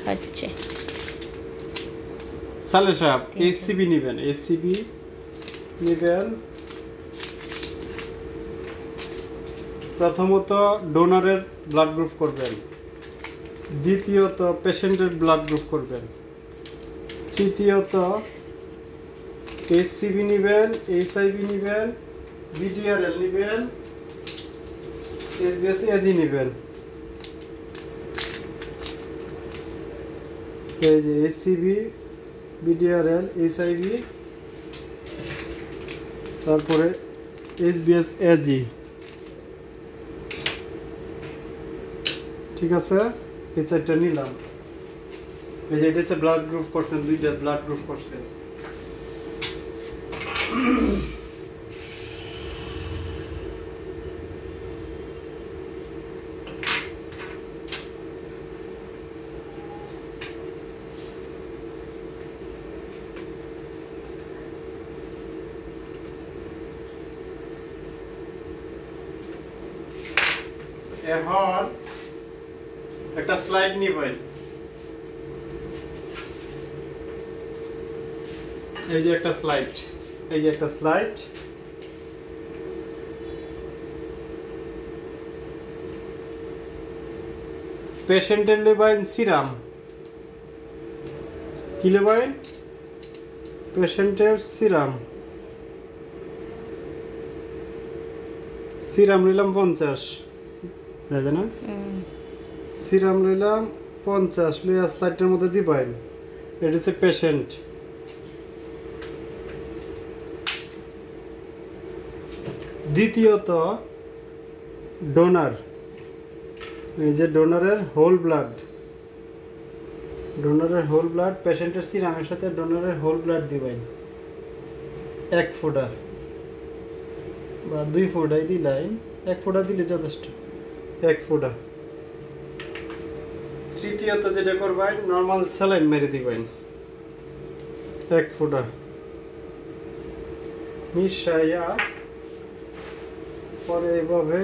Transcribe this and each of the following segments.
হচ্ছে। সালে সাহেব এসসিবি নেবেন, এসসিবি নেবেন। প্রথমত ডোনারের ব্লাড গ্রুপ করবেন, দ্বিতীয়ত পেশেন্টের ব্লাড গ্রুপ করবেন, তৃতীয়ত এসসিবি নেবেন, এইচআইভি নেবেন, বিডিআরএল নেবেন, এসবিএস এজি নেবেন। এই যে এসসিবি, বিডিআরএল, এইচআইভি, তারপরে এসবিএস এজি। ঠিক আছে, এই চারটা নিলাম। এই যে এটা হচ্ছে ব্লাড গ্রুপ করছেন, দুইটা ব্লাড গ্রুপ করছেন। এখন একটা স্লাইড নিবেন, এই যে একটা স্লাইড, এই যে একটা স্লাইড। পেশেন্টের নেবেন সিরাম, কি নেবেন? পেশেন্টের সিরাম, সিরাম নিলাম 50, দেখে না? সিরাম নিলাম 50, লইয়া স্লাইডের মধ্যে দিবেন। এটা হচ্ছে পেশেন্ট। দ্বিতীয়ত ডোনার, এই যে ডোনারের হোল ব্লাড, ডোনারের হোল ব্লাড পেশেন্টের সিরামের সাথে ডোনারের হোল ব্লাড দিবেন 1 ফোঁটা বা 2 ফোঁটাই দিলেন, 1 ফোঁটা দিলে যথেষ্ট, 1 ফোঁটা। তৃতীয়ত যেটা করবেন, নর্মাল স্যালাইন মেরে দিবেন 1 ফোঁটা, মিশাইয়া পরে এইভাবে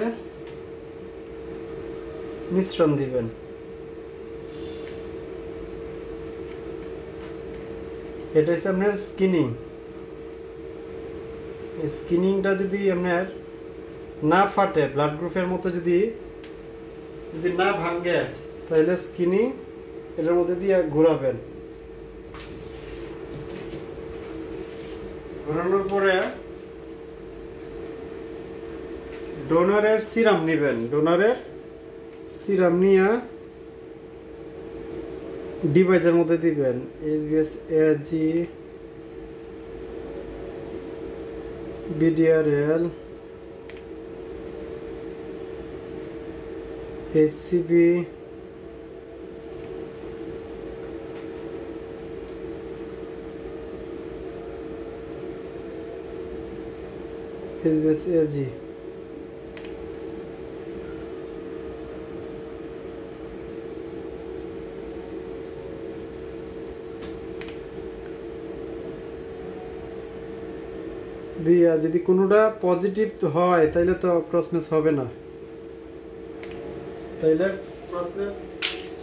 মিশ্রণ দিবেন। এটা হচ্ছে আপনার স্কিনিং। স্কিনিংটা যদি আপনার না ফাটে, ব্লাড গ্রুপের মতো যদি না ভাঙে, তাহলে স্কিনিং এটার মধ্যে দিয়ে ঘোরাবেন। ঘোরানোর পরে ডোনারের সিরাম নেবেন, ডোনারের সিরাম নিয়ে ডিভাইসের মধ্যে দিবেন। SBS AG, BDRL, SCB, SBS AG. দিয়া যদি কোনোটা পজিটিভ হয় তাহলে তো ক্রসম্যাচ হবে না, তাইলে ক্রসম্যাচ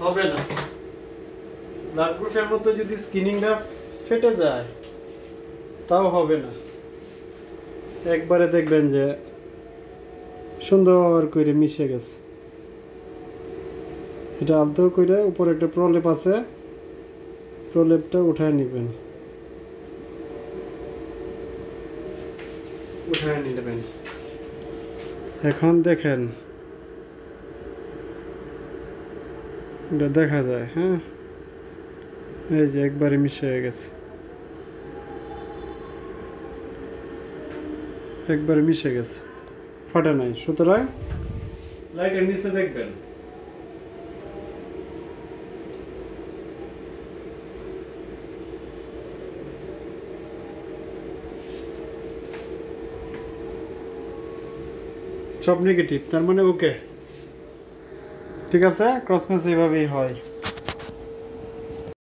হবে না। ব্লাড গ্রুপের মধ্যে যদি স্কিনিংটা ফেটে যায় তাও হবে না। একবারে দেখবেন যে সুন্দর করে মিশে গেছে। এটা আলতো করে উপরে একটা প্রলেপ আছে, প্রলেপটা উঠায় নেবেন, উঠায় নেবেন। এখন দেখেন এটা দেখা যায়, হ্যাঁ, এই যে একবারে মিশে হয়ে গেছে, একবারে মিশে গেছে, ফাটা নাই। সুতরাং লাইটের নিচে দেখবেন সব নেগেটিভ, তার মানে ওকে। ঠিক আছে, ক্রসম্যাচ এইভাবেই হয়।